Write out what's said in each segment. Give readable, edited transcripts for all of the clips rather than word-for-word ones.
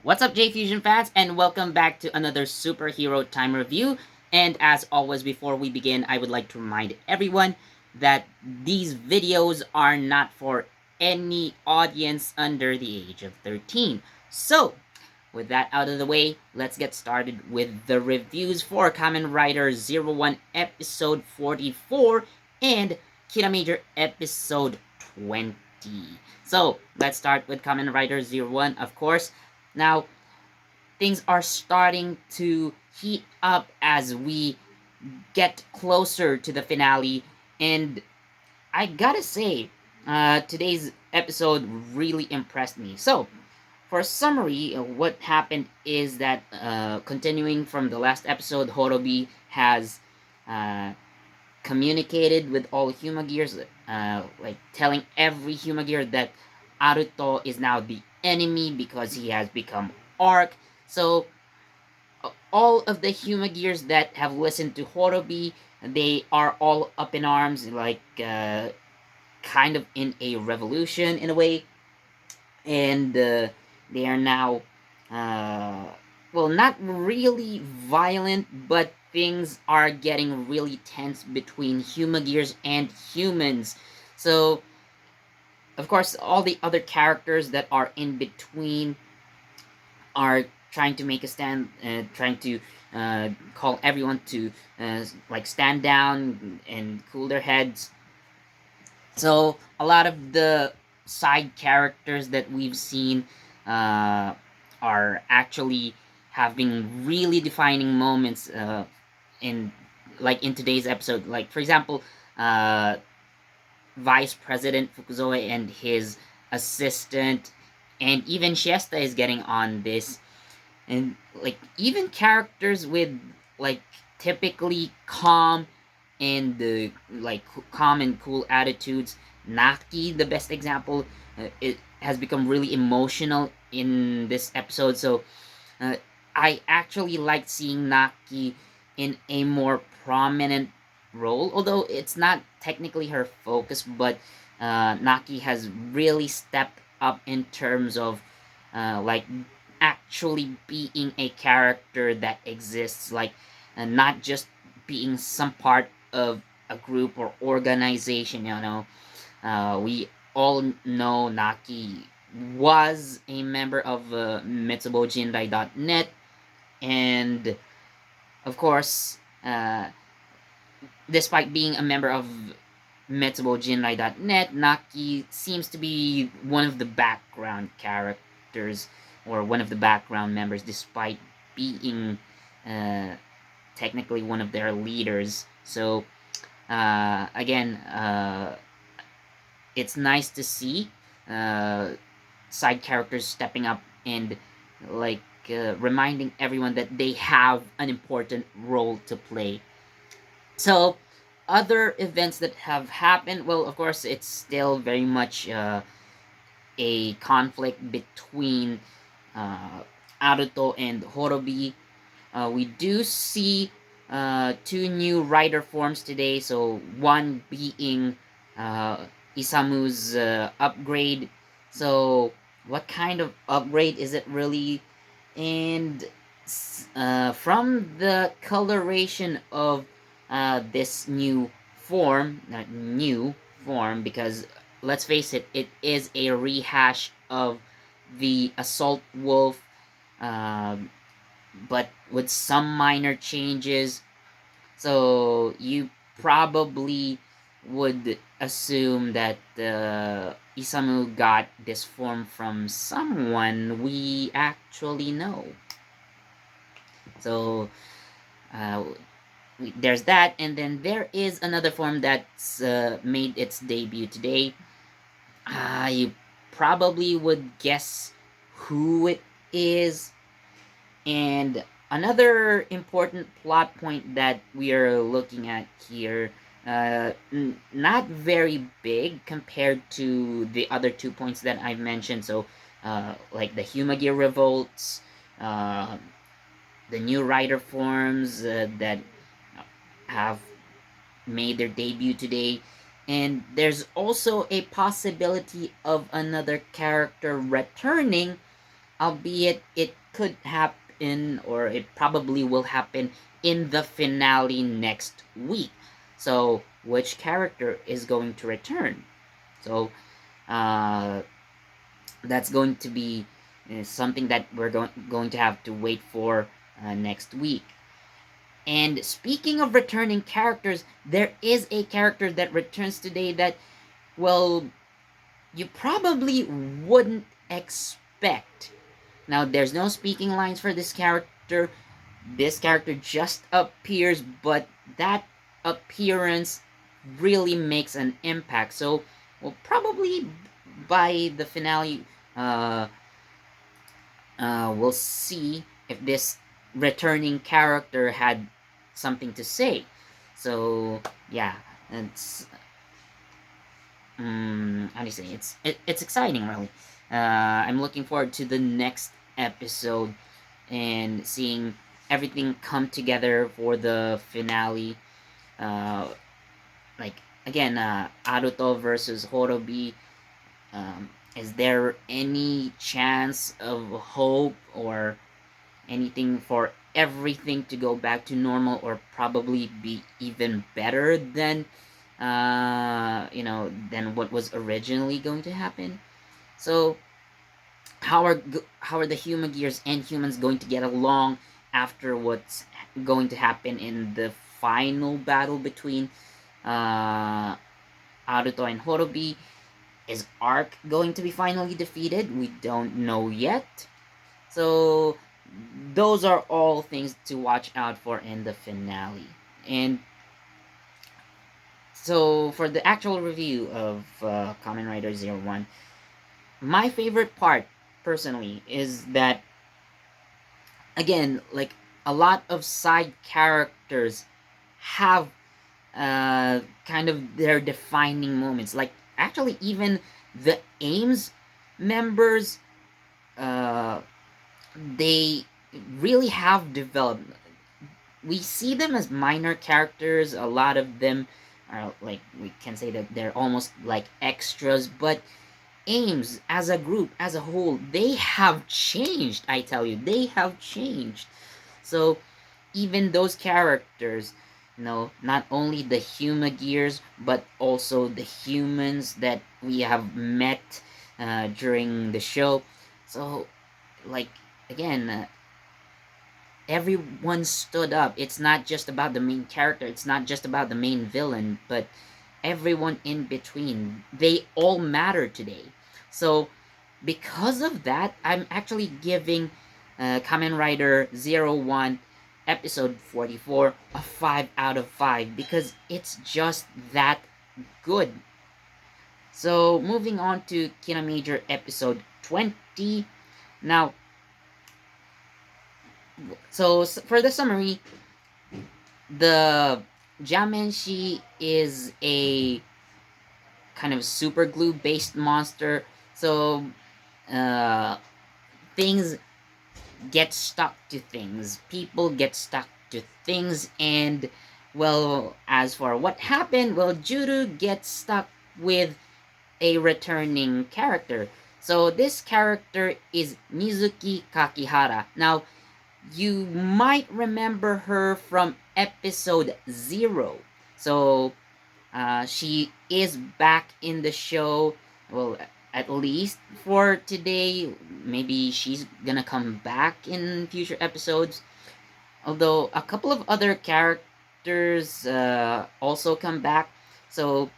What's up, J Fusion fans, and welcome back to another superhero time review. And as always, before we begin, I would like to remind everyone that these videos are not for any audience under the age of 13. So, with that out of the way, let's get started with the reviews for Kamen Rider Zero One Episode 44 and Kira Major Episode 20. So, let's start with Kamen Rider Zero One, of course. Now, things are starting to heat up as we get closer to the finale, and I gotta say, today's episode really impressed me. So, for a summary, what happened is that continuing from the last episode, Horobi has uh, communicated with all Humagears, like telling every Humagear that Aruto is now the enemy because he has become Arc. So all of the Humagears that have listened to Horobi, they are all up in arms, like kind of in a revolution in a way, and they are now, uh, well, not really violent, but things are getting really tense between Humagears and humans. So, of course, all the other characters that are in between are trying to make a stand, trying to call everyone to like stand down and cool their heads. So a lot of the side characters that we've seen uh, are actually having really defining moments in in today's episode. Like for example, uh, Vice President Fukuzoe and his assistant, and even Shiesta is getting on this, and like even characters with like typically calm and calm and cool attitudes. Naki, the best example, it has become really emotional in this episode. So uh, I actually like seeing Naki in a more prominent role, although it's not technically her focus. But Naki has really stepped up in terms of like actually being a character that exists, like not just being some part of a group or organization. We all know Naki was a member of Mitsubojinrai.net, and of course, despite being a member of MetsubouJinrai.net, Naki seems to be one of the background characters or one of the background members, despite being uh, technically one of their leaders. So, again, it's nice to see uh, side characters stepping up and like reminding everyone that they have an important role to play. So, other events that have happened, well, of course, it's still very much a conflict between uh, Aruto and Horobi. We do see two new rider forms today. So, one being Isamu's upgrade. So, what kind of upgrade is it really? And from the coloration of this new form, because let's face it, it is a rehash of the Assault Wolf, um, but with some minor changes. So you probably would assume that Isamu got this form from someone we actually know. So uh, there's that, and then there is another form that's made its debut today. You probably would guess who it is. And another important plot point that we are looking at here, not very big compared to the other 2 points that I've mentioned. So, like the Humagear revolts, uh, the new rider forms that have made their debut today. And there's also a possibility of another character returning, albeit it could happen, or it probably will happen in the finale next week. So, which character is going to return? So, uh, that's going to be something that we're going to have to wait for next week. And speaking of returning characters, there is a character that returns today that, well, you probably wouldn't expect. Now, there's no speaking lines for this character. This character just appears, but that appearance really makes an impact. So, well, probably by the finale, uh, we'll see if this returning character had something to say. So, yeah, it's how do you say it's exciting, really. I'm looking forward to the next episode and seeing everything come together for the finale. Uh, like again, Aruto versus Horobi. Is there any chance of hope or anything for everything to go back to normal, or probably be even better than than what was originally going to happen? So how are the human gears and humans going to get along after what's going to happen in the final battle between uh, Aruto and Horobi? Is Arc going to be finally defeated? We don't know yet. So those are all things to watch out for in the finale. And so for the actual review of Kamen Rider Zero One, my favorite part personally is that, again, like, a lot of side characters have kind of their defining moments. Like, actually, even the Ames members, uh, they really have developed. We see them as minor characters. A lot of them are, like, we can say that they're almost like extras, but Ames as a group, as a whole, they have changed. I tell you, they have changed. So even those characters, not only the Humagears, but also the humans that we have met during the show. So, like, again, everyone stood up. It's not just about the main character, it's not just about the main villain, but everyone in between. They all matter today. So, because of that, I'm actually giving Kamen Rider Zero One episode 44 a 5 out of 5 because it's just that good. So, moving on to Kinamajor episode 20. Now, so for the summary, the Jamenshi is a kind of super glue based monster. So, uh, things get stuck to things. People get stuck to things, and, well, as for what happened, well, Juru gets stuck with a returning character. So this character is Mizuki Kakihara. Now, you might remember her from episode 0. So, she is back in the show. Well, at least for today. Maybe she's gonna come back in future episodes. Although a couple of other characters also come back. So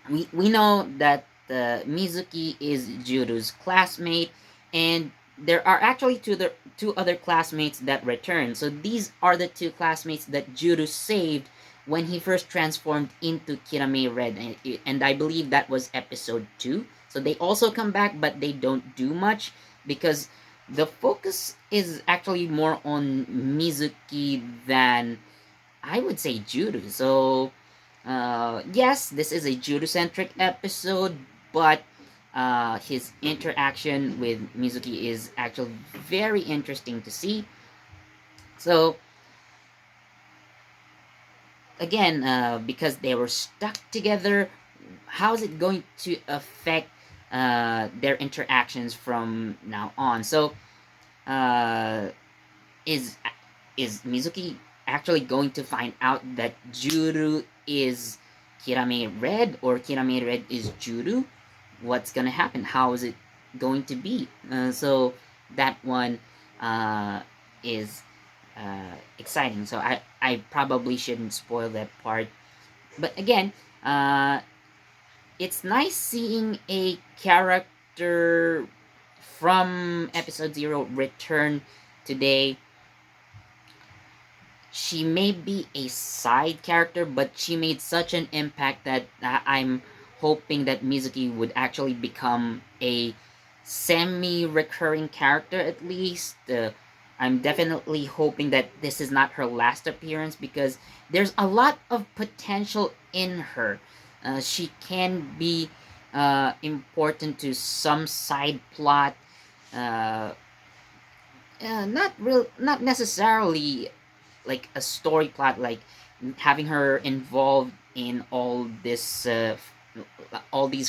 we know that Mizuki is Juru's classmate, and there are actually two other classmates that return. So these are the two classmates that Juru saved when he first transformed into Kirame Red, and I believe that was episode 2. So they also come back, but they don't do much because the focus is actually more on Mizuki than, I would say, Juru. So yes, this is a Judo-centric episode, but his interaction with Mizuki is actually very interesting to see. So, again, because they were stuck together, how is it going to affect their interactions from now on. So, uh, is is Mizuki actually going to find out that Juru is Kirame Red, or Kirame Red is Juru? What's gonna happen? How is it going to be? So that one is exciting. So I probably shouldn't spoil that part. But again, it's nice seeing a character from episode 0 return today. She may be a side character, but she made such an impact that I'm hoping that Mizuki would actually become a semi-recurring character at least. I'm definitely hoping that this is not her last appearance, because there's a lot of potential in her. She can be important to some side plot. Uh, not necessarily like a story plot, like having her involved in all these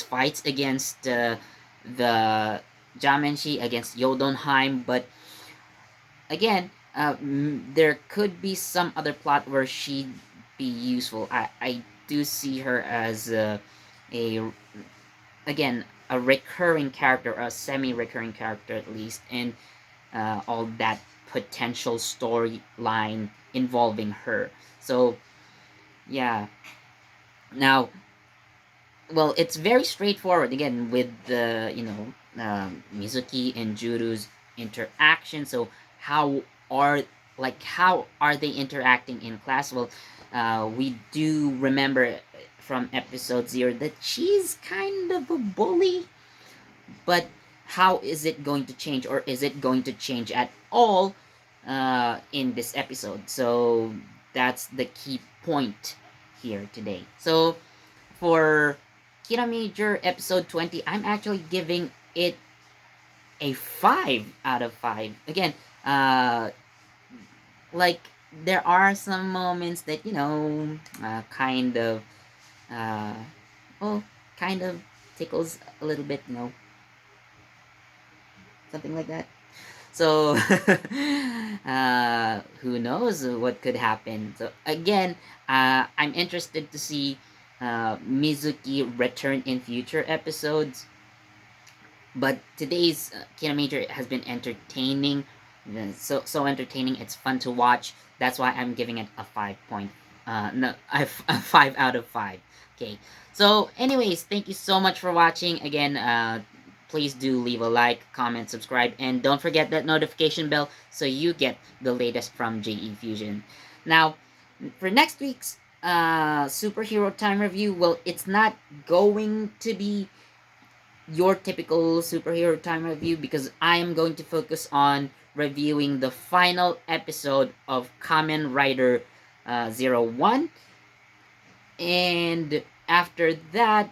fights against the Jamenshi, against Yodonheim. But again, there could be some other plot where she'd be useful. I do see her as a again, a recurring character, a semi-recurring character at least, and all that potential storyline involving her. So yeah. Now, well, it's very straightforward again with the Mizuki and Juru's interaction. So are how are they interacting in class? Well, we do remember from episode 0 that she's kind of a bully, but how is it going to change, or is it going to change at all in this episode? So that's the key point here today. So for Kira Major episode 20, I'm actually giving it a 5 out of 5. Again, like, there are some moments that, kind of, uh, well, kind of tickles a little bit, something like that. So, who knows what could happen. So, again, I'm interested to see Mizuki return in future episodes. But today's Kina Major has been entertaining. So entertaining. It's fun to watch. That's why I'm giving it a 5 point. No, a 5 out of 5. Okay. So, anyways, thank you so much for watching. Again, please do leave a like, comment, subscribe, and don't forget that notification bell so you get the latest from JE Fusion. Now, for next week's superhero time review, well, it's not going to be your typical superhero time review, because I am going to focus on reviewing the final episode of Kamen Rider 01. And after that,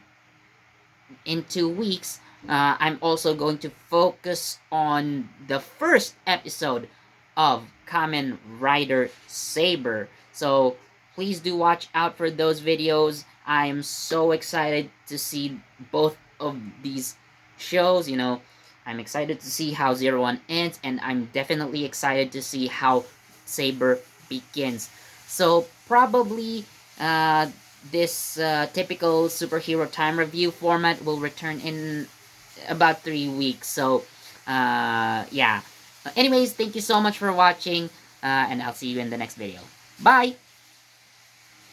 in 2 weeks, I'm also going to focus on the first episode of Kamen Rider Saber. So please do watch out for those videos. I am so excited to see both of these shows. I'm excited to see how 01 ends, and I'm definitely excited to see how Saber begins. So probably this typical superhero time review format will return in about 3 weeks. So, yeah. Anyways, thank you so much for watching, and I'll see you in the next video. Bye!